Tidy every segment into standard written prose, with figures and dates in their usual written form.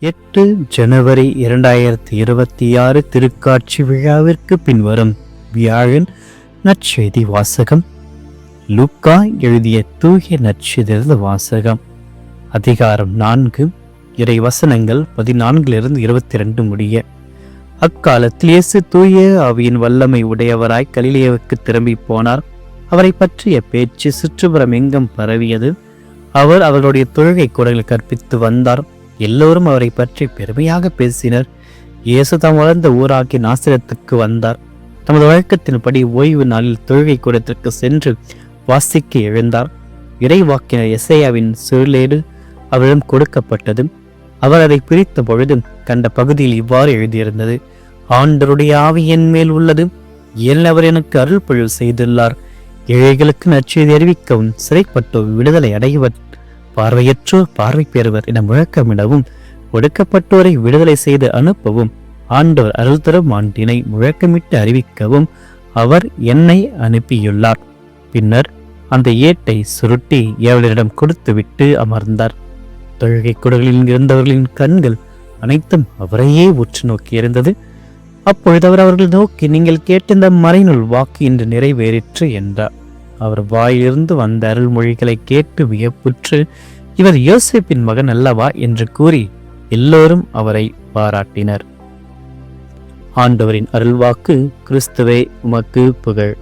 8 ஜனவரி 2026 திருக்காட்சி விழாவிற்கு பின்வரும் வியாழன் நற்செய்தி வாசகம். லூக்கா எழுதிய தூய நற்செய்தி வாசகம். அதிகாரம் 4, இறை வசனங்கள் 14 22 முடிய. அக்காலத்தில் இயேசு தூய ஆவியின் வல்லமை உடையவராய் கலிலேயாவுக்கு திரும்பி போனார். அவரை பற்றிய பேச்சு சுற்றுப்புறம் எங்கும் பரவியது. அவர் அவர்களுடைய தொழுகை கூடங்களில் கற்பித்து வந்தார். எல்லோரும் அவரை பற்றி பெருமையாக பேசினர். இயேசு தாம் வளர்ந்த ஊராகி நாசரேத்துக்கு வந்தார். தமது வழக்கத்தின்படி ஓய்வு நாளில் தொழுகை கூடத்திற்கு சென்று வாசிக்க எழுந்தார். இறைவாக்கினர் எசேயாவின் சுருளேடு அவரிடம் கொடுக்கப்பட்டது. அவர் அதை பிரித்த பொழுது கண்ட பகுதியில் இவ்வாறு எழுதியிருந்தது: ஆண்டவருடைய ஆவி என் மேல் உள்ளது, ஏன் அவர் எனக்கு அருள் பொழிவு செய்துள்ளார். ஏழைகளுக்கு நற்செய்தி அறிவிக்கவும், சிறைப்பட்டோர் விடுதலை அடைவர், பார்வையற்றோர் பார்வை பெறுவர் என முழக்கமிடவும், ஒடுக்கப்பட்டோரை விடுதலை செய்து அனுப்பவும், ஆண்டவர் அருள் தரும் ஆண்டினை முழக்கமிட்டு அறிவிக்கவும் அவர் என்னை அனுப்பியுள்ளார். பின்னர் அந்த ஏட்டை சுருட்டி ஏவலரிடம் கொடுத்துவிட்டு அமர்ந்தார். தொழுகை குடலில் இருந்தவர்களின் கண்கள் அனைத்தும் அவரையே உற்று நோக்கி இருந்தது. அப்பொழுது அவர் அவர்கள் நோக்கி, நீங்கள் கேட்ட இந்த மறைநூல் வாக்கு இன்று நிறைவேறிற்று என்றார். அவர் வாயிலிருந்து வந்த அருள்மொழிகளை கேட்டு வியப்புற்று, இவர் யோசேப்பின் மகன் அல்லவா என்று கூறி எல்லோரும் அவரை பாராட்டினர். ஆண்டவரின் அருள்வாக்கு. கிறிஸ்துவே உமக்கு புகழ்.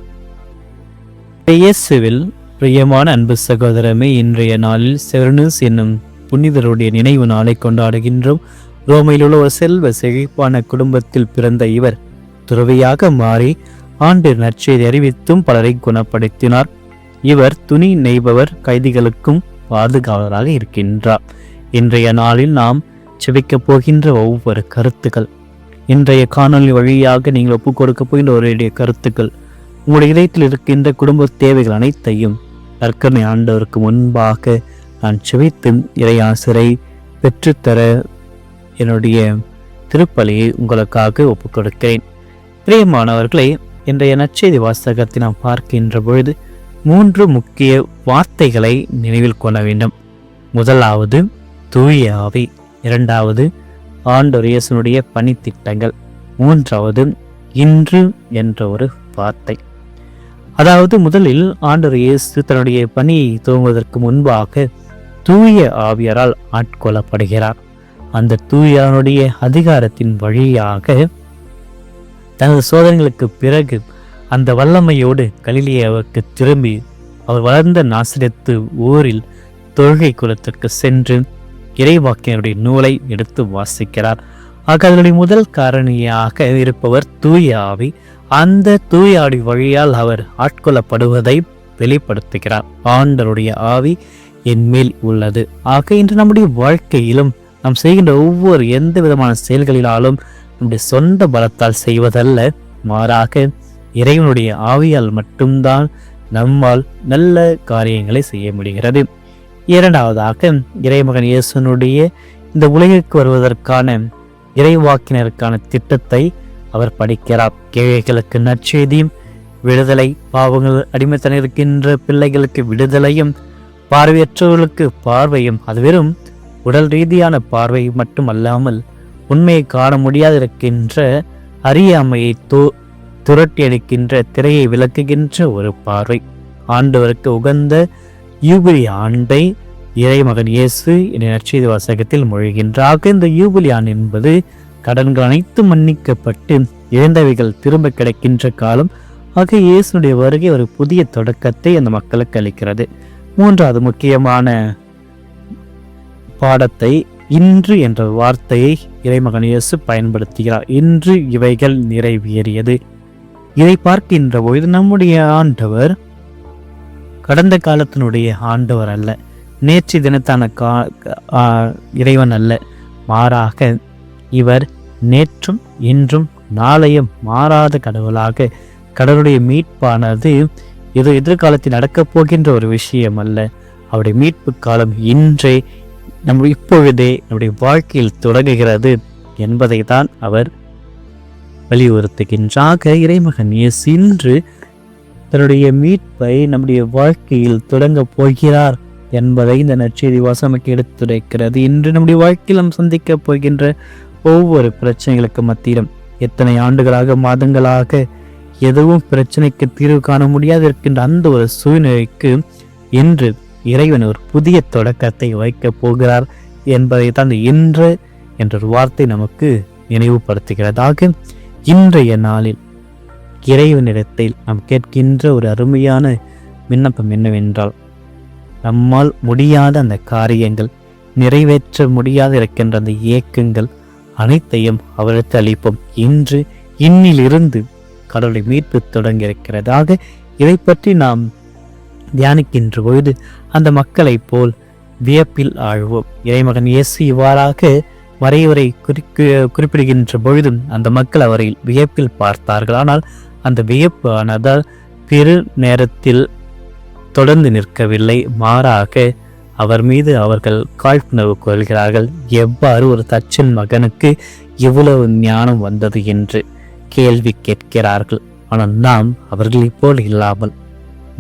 இயேசுவில் பிரியமான அன்பு சகோதரமே, இன்றைய நாளில் செவர்னஸ் என்னும் புனிதருடைய நினைவு நாளை கொண்டாடுகின்றோம். ரோமையில் உள்ள ஒரு செல்வ செழிப்பான குடும்பத்தில் பிறந்த இவர் துறவியாக மாறி ஆண்டு நற்செய்தி அறிவித்தும் பலரை குணப்படுத்தினார். இவர் துணி நெய்பவர், கைதிகளுக்கும் பாதுகாவலராக இருக்கின்றார். இன்றைய நாளில் நாம் செபிக்கப் போகின்ற ஒவ்வொரு கருத்துக்கள், இன்றைய காணொலி வழியாக நீங்கள் ஒப்புக் கொடுக்க போகின்ற ஒரே கருத்துக்கள், உங்களுடைய இதயத்தில் இருக்கின்ற குடும்ப தேவைகள் அனைத்தையும் நற்கருணை ஆண்டவருக்கு முன்பாக நான் செபித்து இறையாசிரை பெற்றுத்தர என்னுடைய திருப்பலியை உங்களுக்காக ஒப்புக் கொடுக்கிறேன். பிரியமானவர்களே, இன்றைய நற்செய்தி வாசகத்தை நாம் பார்க்கின்ற பொழுது 3 முக்கிய வார்த்தைகளை நினைவில் கொள்ள வேண்டும். முதலாவது தூய ஆவி, இரண்டாவது ஆண்டவர் இயேசுனுடைய பணித்திட்டங்கள், மூன்றாவது இன்று என்ற ஒரு வார்த்தை. அதாவது முதலில் ஆண்டவர் இயேசு தன்னுடைய பணியை துவங்குவதற்கு முன்பாக தூய ஆவியரால் ஆட்கொள்ளப்படுகிறார். அந்த தூயானுடைய அதிகாரத்தின் வழியாக தனது சோதனைகளுக்கு பிறகு அந்த வல்லமையோடு கலிலேயாவுக்கு திரும்பி அவர் வளர்ந்த நாசரேத்து ஊரில் தொழுகை குலத்திற்கு சென்று இறைவாக்கினருடைய நூலை எடுத்து வாசிக்கிறார். ஆக அதனுடைய முதல் காரணியாக இருப்பவர் தூய ஆவி. அந்த தூய ஆவி வழியால் அவர் ஆட்கொள்ளப்படுவதை வெளிப்படுத்துகிறார். ஆண்டவருடைய ஆவி என் மேல் உள்ளது. ஆக இன்று நம்முடைய வாழ்க்கையிலும் நாம் செய்கின்ற ஒவ்வொரு எந்த விதமான செயல்களினாலும் நம்முடைய சொந்த பலத்தால் செய்வதல்ல, மாறாக இறைவனுடைய ஆவியால் மட்டும்தான் நம்மால் நல்ல காரியங்களை செய்ய முடிகிறது. இரண்டாவதாக இறைமகன் இயேசுனுடைய இந்த உலகிற்கு வருவதற்கான இறைவாக்கினருக்கான திட்டத்தை அவர் படிக்கிறார். ஏழைகளுக்கு நற்செய்தியும், விடுதலை, பாவங்கள் அடிமைத்தனம் இருக்கின்ற பிள்ளைகளுக்கு விடுதலையும், பார்வையற்றவர்களுக்கு பார்வையும், அது வெறும் உடல் ரீதியான பார்வை மட்டுமல்லாமல் உண்மையை காண முடியாதிருக்கின்ற அறியாமையை துரட்டி அடிக்கின்ற திரையை விளக்குகின்ற ஒரு பார்வை. ஆண்டவருக்கு உகந்த யூபிலி ஆண்டை இறைமகன் இயேசு என்ற நற்செய்தி வாசகத்தில் மொழிகின்றார். இந்த யூபிலி ஆண்டு என்பது கடன்கள் அனைத்தும் மன்னிக்கப்பட்டு இழந்தவைகள் திரும்ப கிடைக்கின்ற காலம். ஆக இயேசுடைய வருகை ஒரு புதிய தொடக்கத்தை அந்த மக்களுக்கு அளிக்கிறது. மூன்றாவது முக்கியமான பாடத்தை இன்று என்ற வார்த்தையை இறைமகன் இயேசு பயன்படுத்துகிறார். இன்று இவைகள் நிறைவேறியது. இதை பார்க்கின்ற பொழுது நம்முடைய ஆண்டவர் கடந்த காலத்தினுடைய ஆண்டவர் அல்ல, நேற்று தினத்தான இறைவன் அல்ல, மாறாக இவர் நேற்றும் இன்றும் நாளையும் மாறாத கடவுளாக, கடவுளுடைய மீட்பானது இது எதிர்காலத்தில் நடக்கப் போகின்ற ஒரு விஷயம் அல்ல. அவருடைய மீட்பு காலம் இன்றே, இப்பொழுதே நம்முடைய வாழ்க்கையில் தொடங்குகிறது என்பதை தான் அவர் வலியுறுத்துகின்றாக. இறைமகன் இயேசு இன்று தன்னுடைய மீட்பை நம்முடைய வாழ்க்கையில் தொடங்க போகிறார் என்பதை இந்த நற்செய்தி வாசமைக்கு எடுத்துரைக்கிறது. இன்று நம்முடைய வாழ்க்கையில் நாம் சந்திக்கப் போகின்ற ஒவ்வொரு பிரச்சனைகளுக்கு மத்தியிலும் எத்தனை ஆண்டுகளாக மாதங்களாக எதுவும் பிரச்சனைக்கு தீர்வு காண முடியாது இருக்கின்ற அந்த ஒரு சூழ்நிலைக்கு இன்று இறைவன் ஒரு புதிய தொடக்கத்தை வைக்கப் போகிறார் என்பதை தான் இன்று என்ற ஒரு வார்த்தை நமக்கு நினைவுபடுத்துகிறதாக. இன்றைய நாளில் இறைவனிடத்தில் நாம் கேட்கின்ற ஒரு அருமையான விண்ணப்பம் என்னவென்றால், நம்மால் முடியாத அந்த காரியங்கள், நிறைவேற்ற முடியாத இருக்கின்ற அந்த இயக்கங்கள் அனைத்தையும் அவருக்கு அளிப்போம். இன்று இன்னிலிருந்து கடவுளை மீட்பு தொடங்கி இருக்கிறதாக. இதை பற்றி நாம் தியானிக்கின்ற பொழுது அந்த மக்களைப் போல் வியப்பில் ஆழ்வோம். இறைமகன் இயேசு இவ்வாறாக வரையவரை குறிப்பிடுகின்ற பொழுதும் அந்த மக்கள் அவரை வியப்பில் பார்த்தார்கள். ஆனால் அந்த வியப்பு ஆனதால் பெரு நேரத்தில் தொடர்ந்து நிற்கவில்லை. மாறாக அவர் மீது அவர்கள் காழ்ப்புணர்வு கொள்கிறார்கள். எவ்வாறு ஒரு தச்சன் மகனுக்கு இவ்வளவு ஞானம் வந்தது என்று கேள்வி கேட்கிறார்கள். ஆனால் நாம் அவர்களைப் போல் இல்லாமல்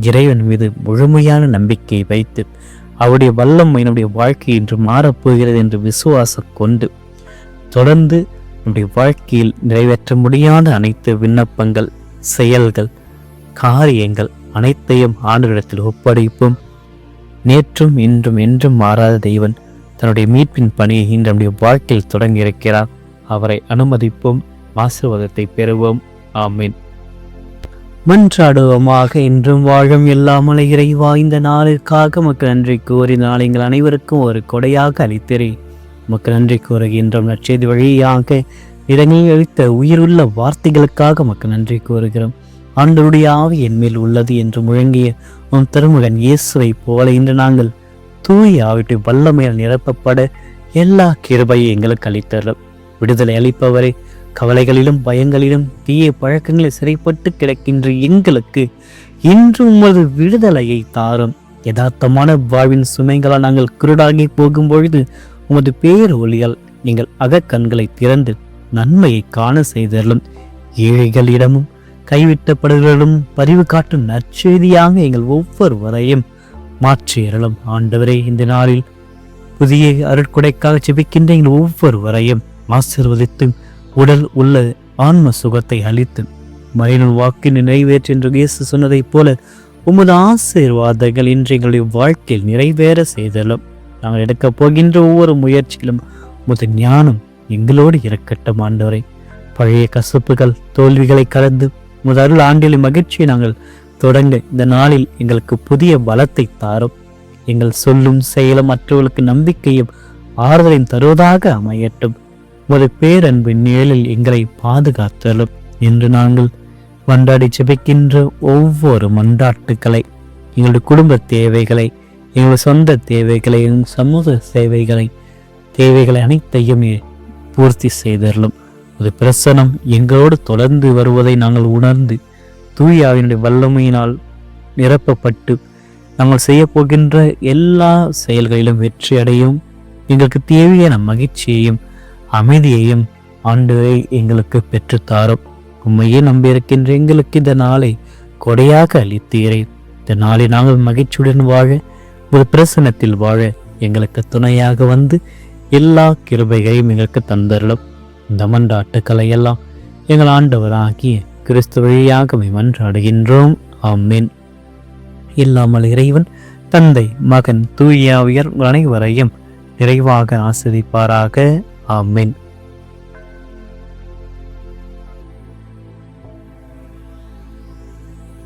இறைவன் மீது முழுமையான நம்பிக்கை வைத்து அவருடைய வல்லமை நம்முடைய வாழ்க்கை இன்று மாறப்போகிறது என்று விசுவாசம் கொண்டு தொடர்ந்து நம்முடைய வாழ்க்கையில் நிறைவேற்ற முடியாத அனைத்து விண்ணப்பங்கள், செயல்கள், காரியங்கள் அனைத்தையும் ஆண்டவரிடத்தில் ஒப்படைப்போம். நேற்றும் இன்றும் என்றும் மாறாத தெய்வன் தன்னுடைய மீட்பின் பணியை இன்று நம்முடைய வாழ்க்கையில் தொடங்கியிருக்கிறார். அவரை அனுமதிப்போம், ஆசீர்வாதத்தை பெறுவோம். ஆமீன். மன்றாடுவோமாக. இன்றும் வாழும் இல்லாமல் இறைவா, இந்த நாளுக்காக மக்கள் நன்றி கூறி நாள் எங்கள் அனைவருக்கும் ஒரு கொடையாக அளித்திரே மக்கள் நன்றி கூறுகின்றோம். நற்செய்தி வழியாக இடங்களில் அளித்த உயிருள்ள வார்த்தைகளுக்காக மக்கள் நன்றி கூறுகிறோம். ஆண்டவருடைய ஆவி என் மேல் உள்ளது என்று முழங்கிய உன் திருமகன் இயேசுவை போல இன்று நாங்கள் தூய ஆவிட்டு வல்லமையால் நிரப்பப்பட எல்லா கிருபையை எங்களுக்கு அளித்தரும். விடுதலை அளிப்பவரை, கவலைகளிலும் பயங்களிலும் தீய பழக்கங்களில் சிறைப்பட்டு கிடக்கின்ற எங்களுக்கு இன்று உமது விடுதலையை தாரும். யதார்த்தமான வாழ்வின் சுமைகளால் நாங்கள் குருடாகி போகும் பொழுது உமது பேர் ஒளியால் நீங்கள் அகக்கண்களை திறந்து நன்மையை காண செய்தலும். ஏழைகளிடமும் கைவிட்டப்படுகளிடம் பரிவு காட்டும் நற்செய்தியாக எங்கள் ஒவ்வொருவரையும் மாற்றியறலும். ஆண்டவரே, இந்த நாளில் புதிய அருட்கொடைக்காக ஜெபிக்கின்ற எங்கள் ஒவ்வொருவரையும் ஆசீர்வதித்து உடல் உள்ள ஆன்ம சுகத்தை அளித்து மறைநூல் வாக்கின் நிறைவேற்று என்று இயேசு சொன்னதைப் போல உமது ஆசீர்வாதங்கள் இன்று எங்களுடைய வாழ்க்கையில் நிறைவேற செய்தலும். நாங்கள் எடுக்கப் போகின்ற ஒவ்வொரு முயற்சியிலும் உமது ஞானம் எங்களோடு இருக்கட்டும். ஆண்டவரை, பழைய கசப்புகள், தோல்விகளை கலந்து உமது அருள் ஆண்டில் மகிழ்ச்சியை நாங்கள் தொடங்க இந்த நாளில் எங்களுக்கு புதிய பலத்தை தாரும். எங்கள் சொல்லும் செயலும் மற்றவர்களுக்கு நம்பிக்கையும் ஆறுதலையும் தருவதாக அமையட்டும். உமது பேரன்பின் நிழலில் எங்களை பாதுகாத்தலும். என்று நாங்கள் மன்றாடி ஜெபிக்கின்ற ஒவ்வொரு மன்றாட்டுக்களை, எங்களுடைய குடும்ப தேவைகளை, எங்களுடைய சொந்த தேவைகளை, சமூக தேவைகளை அனைத்தையும் பூர்த்தி செய்தரலும். ஒரு பிரசனம் எங்களோடு தொடர்ந்து வருவதை நாங்கள் உணர்ந்து தூயாவினுடைய வல்லமையினால் நிரப்பப்பட்டு நாங்கள் செய்ய போகின்ற எல்லா செயல்களிலும் வெற்றி அடையும். எங்களுக்கு தேவையான மகிழ்ச்சியையும் அமைதியையும் ஆண்டவரை எங்களுக்கு பெற்றுத்தாரும். உண்மையே நம்பியிருக்கின்ற எங்களுக்கு இந்த நாளை கொடையாக அளித்தீரே. இந்த நாளை நாங்கள் மகிழ்ச்சியுடன் வாழ, ஒரு பிரசனத்தில் வாழ எங்களுக்கு துணையாக வந்து எல்லா கிருபைகளையும் எங்களுக்கு தந்தருளும். இந்த மன்றாட்டுக்களை எல்லாம் எங்கள் ஆண்டவராகிய கிறிஸ்து வழியாக மன்றாடுகின்றோம். ஆமென். இல்லாமல் இறைவன் தந்தை, மகன், தூய ஆவியார் அனைவரையும் நிறைவாக ஆசீர்வதிப்பாராக. ஆமென்.